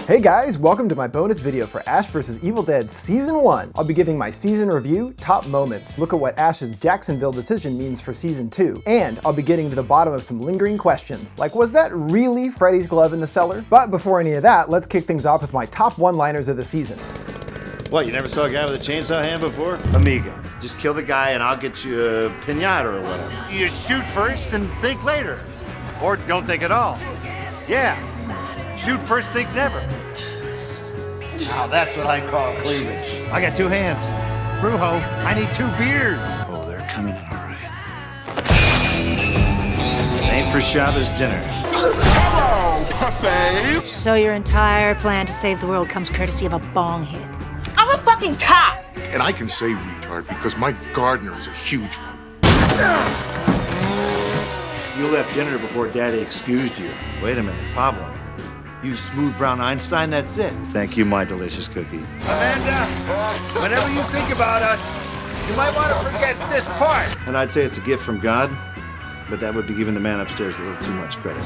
Hey guys, welcome to my bonus video for Ash vs. Evil Dead Season 1. I'll be giving my season review, top moments, look at what Ash's Jacksonville decision means for Season 2, and I'll be getting to the bottom of some lingering questions, like was that really Freddy's glove in the cellar? But before any of that, let's kick things off with my top one-liners of the season. What, you never saw a guy with a chainsaw hand before? Amigo, just kill the guy and I'll get you a piñata or whatever. You shoot first and think later. Or don't think at all. Yeah. Shoot first, think never. Now that's what I call cleavage. I got two hands. Brujo, I need 2 beers. Oh, they're coming in all right. Ain't for Shabbos dinner. Hello, pussy! So your entire plan to save the world comes courtesy of a bong hit. I'm a fucking cop! And I can say retard because my gardener is a huge one. You left dinner before Daddy excused you. Wait a minute, Pablo. You smooth brown Einstein, that's it. Thank you, my delicious cookie. Amanda, whenever you think about us, you might want to forget this part. And I'd say it's a gift from God, but that would be giving the man upstairs a little too much credit.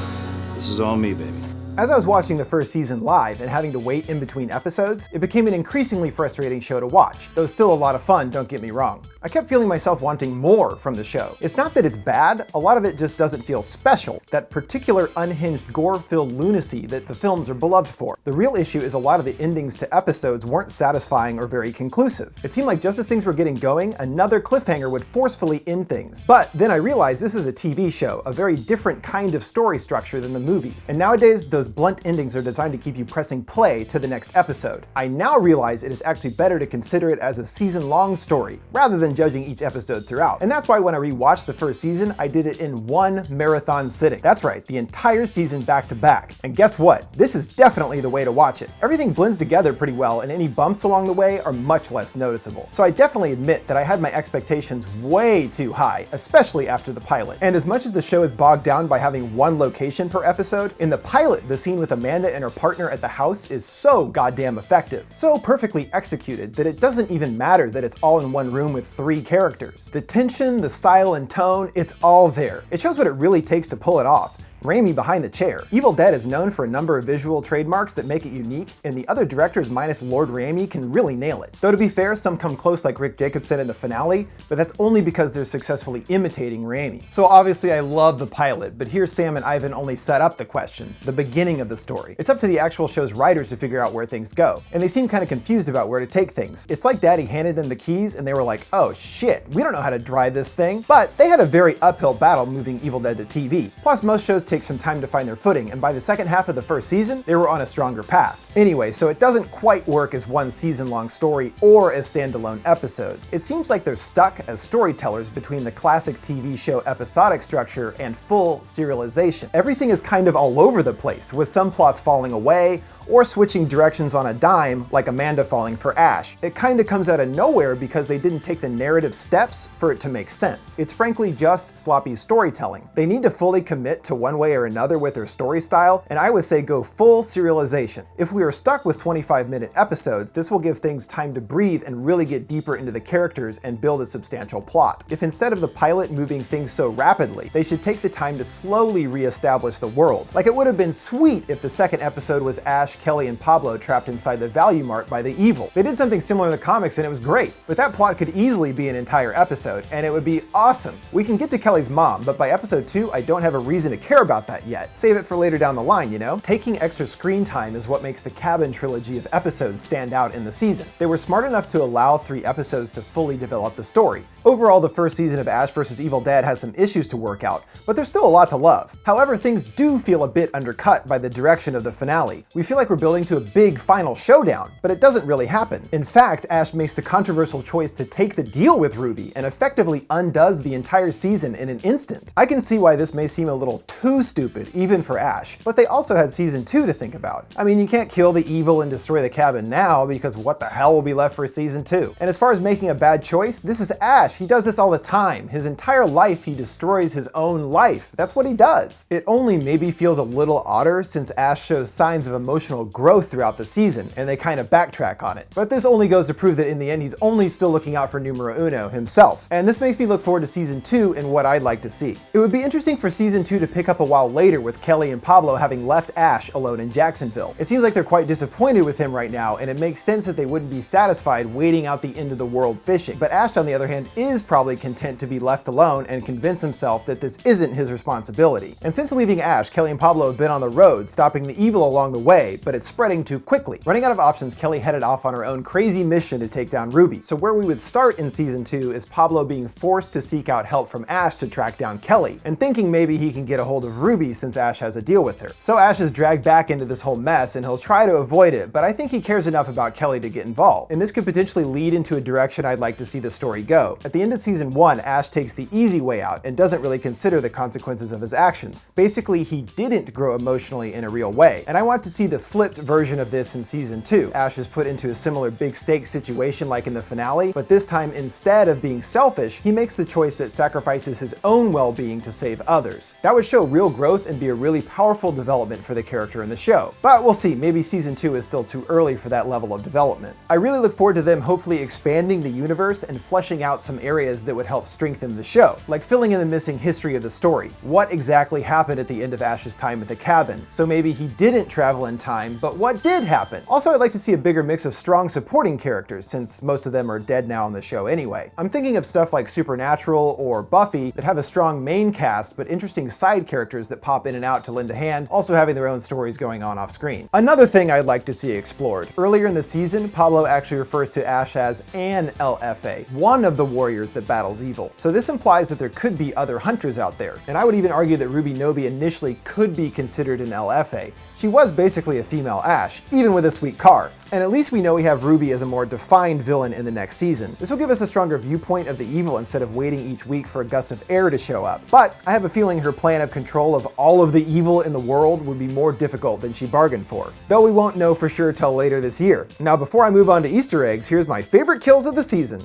This is all me, baby. As I was watching the first season live and having to wait in between episodes, it became an increasingly frustrating show to watch, though still a lot of fun, don't get me wrong. I kept feeling myself wanting more from the show. It's not that it's bad, a lot of it just doesn't feel special, that particular unhinged gore-filled lunacy that the films are beloved for. The real issue is a lot of the endings to episodes weren't satisfying or very conclusive. It seemed like just as things were getting going, another cliffhanger would forcefully end things. But then I realized this is a TV show, a very different kind of story structure than the movies. And nowadays, those blunt endings are designed to keep you pressing play to the next episode. I now realize it is actually better to consider it as a season-long story, rather than judging each episode throughout. And that's why when I rewatched the first season, I did it in one marathon sitting. That's right, the entire season back to back. And guess what? This is definitely the way to watch it. Everything blends together pretty well, and any bumps along the way are much less noticeable. So I definitely admit that I had my expectations way too high, especially after the pilot. And as much as the show is bogged down by having one location per episode, in the pilot, the scene with Amanda and her partner at the house is so goddamn effective, so perfectly executed that it doesn't even matter that it's all in one room with 3 characters. The tension, the style and tone, it's all there. It shows what it really takes to pull it off. Raimi behind the chair. Evil Dead is known for a number of visual trademarks that make it unique, and the other directors minus Lord Raimi can really nail it. Though to be fair, some come close like Rick Jacobson in the finale, but that's only because they're successfully imitating Raimi. So obviously I love the pilot, but here Sam and Ivan only set up the questions, the beginning of the story. It's up to the actual show's writers to figure out where things go, and they seem kind of confused about where to take things. It's like Daddy handed them the keys and they were like, oh shit, we don't know how to drive this thing. But they had a very uphill battle moving Evil Dead to TV. Plus most shows take some time to find their footing, and by the second half of the first season, they were on a stronger path. Anyway, so it doesn't quite work as one season-long story or as standalone episodes. It seems like they're stuck as storytellers between the classic TV show episodic structure and full serialization. Everything is kind of all over the place, with some plots falling away, or switching directions on a dime, like Amanda falling for Ash. It kinda comes out of nowhere because they didn't take the narrative steps for it to make sense. It's frankly just sloppy storytelling. They need to fully commit to one way or another with their story style, and I would say go full serialization. If we are stuck with 25-minute episodes, this will give things time to breathe and really get deeper into the characters and build a substantial plot. If instead of the pilot moving things so rapidly, they should take the time to slowly re-establish the world. Like it would have been sweet if the second episode was Ash, Kelly, and Pablo trapped inside the Value Mart by the evil. They did something similar in the comics and it was great, but that plot could easily be an entire episode, and it would be awesome. We can get to Kelly's mom, but by episode 2, I don't have a reason to care about that yet. Save it for later down the line, you know? Taking extra screen time is what makes the Cabin trilogy of episodes stand out in the season. They were smart enough to allow 3 episodes to fully develop the story. Overall, the first season of Ash vs. Evil Dead has some issues to work out, but there's still a lot to love. However, things do feel a bit undercut by the direction of the finale. We feel like we're building to a big final showdown, but it doesn't really happen. In fact, Ash makes the controversial choice to take the deal with Ruby and effectively undoes the entire season in an instant. I can see why this may seem a little too stupid, even for Ash, but they also had season 2 to think about. I mean, you can't kill the evil and destroy the cabin now because what the hell will be left for season 2? And as far as making a bad choice, this is Ash. He does this all the time. His entire life, he destroys his own life. That's what he does. It only maybe feels a little odder since Ash shows signs of emotional emotional growth throughout the season, and they kind of backtrack on it. But this only goes to prove that in the end he's only still looking out for numero uno himself, and this makes me look forward to season 2 and what I'd like to see. It would be interesting for season 2 to pick up a while later with Kelly and Pablo having left Ash alone in Jacksonville. It seems like they're quite disappointed with him right now, and it makes sense that they wouldn't be satisfied waiting out the end of the world fishing. But Ash, on the other hand, is probably content to be left alone and convince himself that this isn't his responsibility. And since leaving Ash, Kelly and Pablo have been on the road, stopping the evil along the way, but it's spreading too quickly. Running out of options, Kelly headed off on her own crazy mission to take down Ruby. So where we would start in season 2 is Pablo being forced to seek out help from Ash to track down Kelly, and thinking maybe he can get a hold of Ruby since Ash has a deal with her. So Ash is dragged back into this whole mess, and he'll try to avoid it, but I think he cares enough about Kelly to get involved. And this could potentially lead into a direction I'd like to see the story go. At the end of season 1, Ash takes the easy way out and doesn't really consider the consequences of his actions. Basically, he didn't grow emotionally in a real way, and I want to see the flipped version of this in season 2. Ash is put into a similar big stakes situation like in the finale, but this time instead of being selfish, he makes the choice that sacrifices his own well-being to save others. That would show real growth and be a really powerful development for the character in the show. But we'll see, maybe season 2 is still too early for that level of development. I really look forward to them hopefully expanding the universe and fleshing out some areas that would help strengthen the show, like filling in the missing history of the story. What exactly happened at the end of Ash's time at the cabin? So maybe he didn't travel in time, but what did happen? Also, I'd like to see a bigger mix of strong supporting characters, since most of them are dead now on the show anyway. I'm thinking of stuff like Supernatural or Buffy that have a strong main cast, but interesting side characters that pop in and out to lend a hand, also having their own stories going on off screen. Another thing I'd like to see explored. Earlier in the season, Pablo actually refers to Ash as an LFA, one of the warriors that battles evil. So this implies that there could be other hunters out there, and I would even argue that Ruby Nobi initially could be considered an LFA. She was basically a female Ash, even with a sweet car. And at least we know we have Ruby as a more defined villain in the next season. This will give us a stronger viewpoint of the evil instead of waiting each week for a gust of air to show up. But I have a feeling her plan of control of all of the evil in the world would be more difficult than she bargained for. Though we won't know for sure till later this year. Now before I move on to Easter eggs, here's my favorite kills of the season.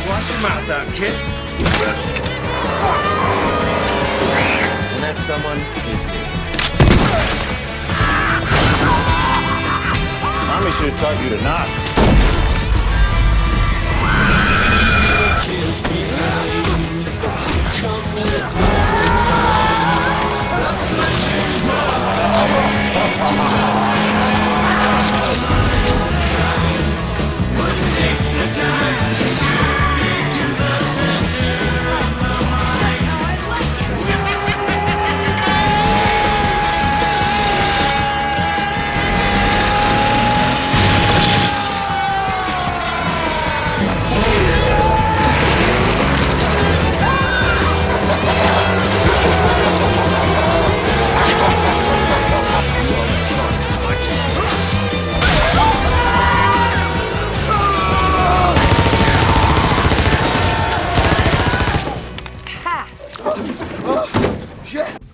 Wash your mouth out, kid. And that someone is me. Mommy should have taught you to knock.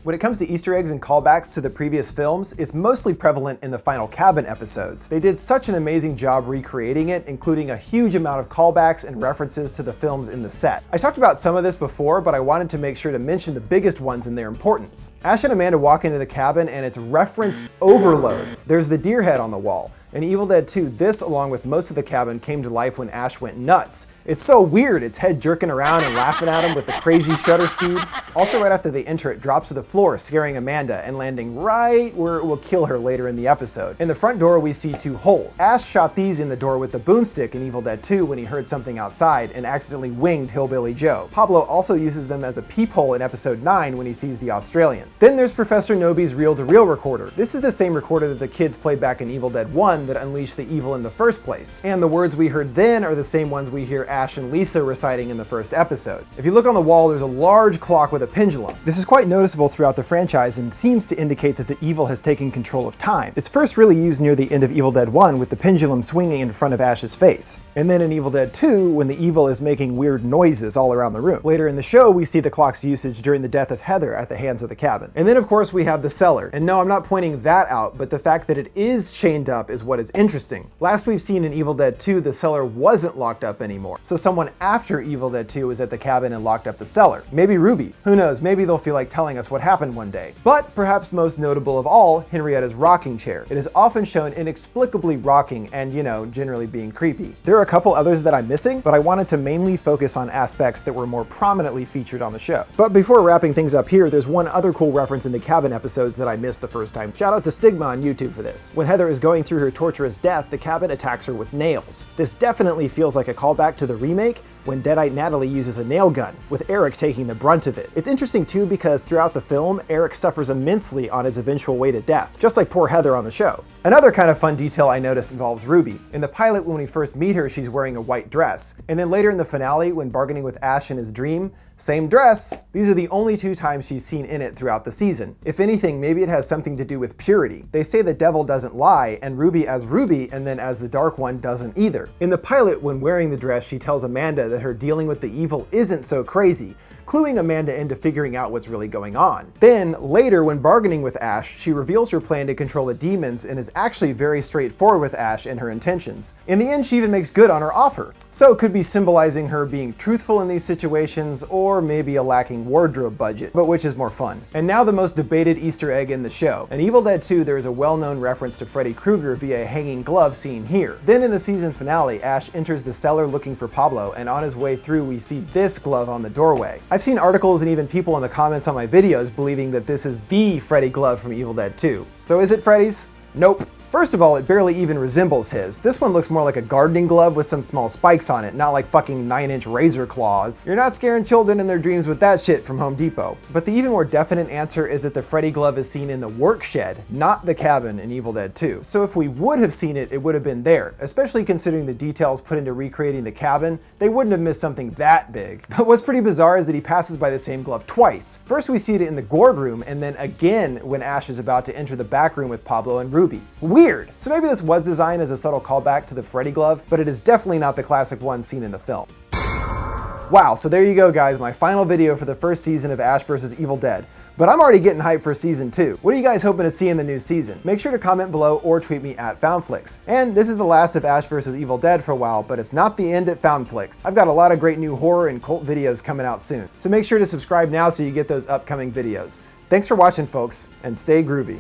When it comes to Easter eggs and callbacks to the previous films, it's mostly prevalent in the final cabin episodes. They did such an amazing job recreating it, including a huge amount of callbacks and references to the films in the set. I talked about some of this before, but I wanted to make sure to mention the biggest ones and their importance. Ash and Amanda walk into the cabin and it's reference overload. There's the deer head on the wall. In Evil Dead 2, this, along with most of the cabin, came to life when Ash went nuts. It's so weird, its head jerking around and laughing at him with the crazy shutter speed. Also, right after they enter, it drops to the floor, scaring Amanda and landing right where it will kill her later in the episode. In the front door, we see 2 holes. Ash shot these in the door with the boomstick in Evil Dead 2 when he heard something outside and accidentally winged Hillbilly Joe. Pablo also uses them as a peephole in episode 9 when he sees the Australians. Then there's Professor Nobi's reel-to-reel recorder. This is the same recorder that the kids played back in Evil Dead 1 that unleashed the evil in the first place. And the words we heard then are the same ones we hear Ash and Lisa reciting in the first episode. If you look on the wall, there's a large clock with a pendulum. This is quite noticeable throughout the franchise and seems to indicate that the evil has taken control of time. It's first really used near the end of Evil Dead 1 with the pendulum swinging in front of Ash's face. And then in Evil Dead 2 when the evil is making weird noises all around the room. Later in the show, we see the clock's usage during the death of Heather at the hands of the cabin. And then of course we have the cellar. And no, I'm not pointing that out, but the fact that it is chained up is what is interesting. Last we've seen in Evil Dead 2, the cellar wasn't locked up anymore. So someone after Evil Dead 2 was at the cabin and locked up the cellar. Maybe Ruby. Who knows, maybe they'll feel like telling us what happened one day. But perhaps most notable of all, Henrietta's rocking chair. It is often shown inexplicably rocking and, you know, generally being creepy. There are a couple others that I'm missing, but I wanted to mainly focus on aspects that were more prominently featured on the show. But before wrapping things up here, there's one other cool reference in the cabin episodes that I missed the first time. Shout out to Stigma on YouTube for this. When Heather is going through her torturous death, the cabin attacks her with nails. This definitely feels like a callback to the remake when Deadite Natalie uses a nail gun, with Eric taking the brunt of it. It's interesting too because throughout the film, Eric suffers immensely on his eventual way to death, just like poor Heather on the show. Another kind of fun detail I noticed involves Ruby. In the pilot, when we first meet her, she's wearing a white dress. And then later in the finale, when bargaining with Ash in his dream, same dress. These are the only two times she's seen in it throughout the season. If anything, maybe it has something to do with purity. They say the devil doesn't lie, and Ruby as Ruby and then as the Dark One doesn't either. In the pilot, when wearing the dress, she tells Amanda that her dealing with the evil isn't so crazy, cluing Amanda into figuring out what's really going on. Then, later when bargaining with Ash, she reveals her plan to control the demons and is actually very straightforward with Ash and her intentions. In the end, she even makes good on her offer. So it could be symbolizing her being truthful in these situations, or maybe a lacking wardrobe budget, but which is more fun. And now the most debated Easter egg in the show. In Evil Dead 2, there is a well-known reference to Freddy Krueger via a hanging glove seen here. Then in the season finale, Ash enters the cellar looking for Pablo, and on his way through we see this glove on the doorway. I've seen articles and even people in the comments on my videos believing that this is the Freddy glove from Evil Dead 2. So is it Freddy's? Nope. First of all, it barely even resembles his. This one looks more like a gardening glove with some small spikes on it, not like fucking 9-inch razor claws. You're not scaring children in their dreams with that shit from Home Depot. But the even more definite answer is that the Freddy glove is seen in the work shed, not the cabin in Evil Dead 2. So if we would have seen it, it would have been there, especially considering the details put into recreating the cabin. They wouldn't have missed something that big. But what's pretty bizarre is that he passes by the same glove twice. First we see it in the gourd room, and then again when Ash is about to enter the back room with Pablo and Ruby. Weird. So maybe this was designed as a subtle callback to the Freddy glove, but it is definitely not the classic one seen in the film. Wow, so there you go guys, my final video for the first season of Ash vs. Evil Dead. But I'm already getting hyped for season 2. What are you guys hoping to see in the new season? Make sure to comment below or tweet me at FoundFlix. And this is the last of Ash vs. Evil Dead for a while, but it's not the end at FoundFlix. I've got a lot of great new horror and cult videos coming out soon. So make sure to subscribe now so you get those upcoming videos. Thanks for watching folks, and stay groovy.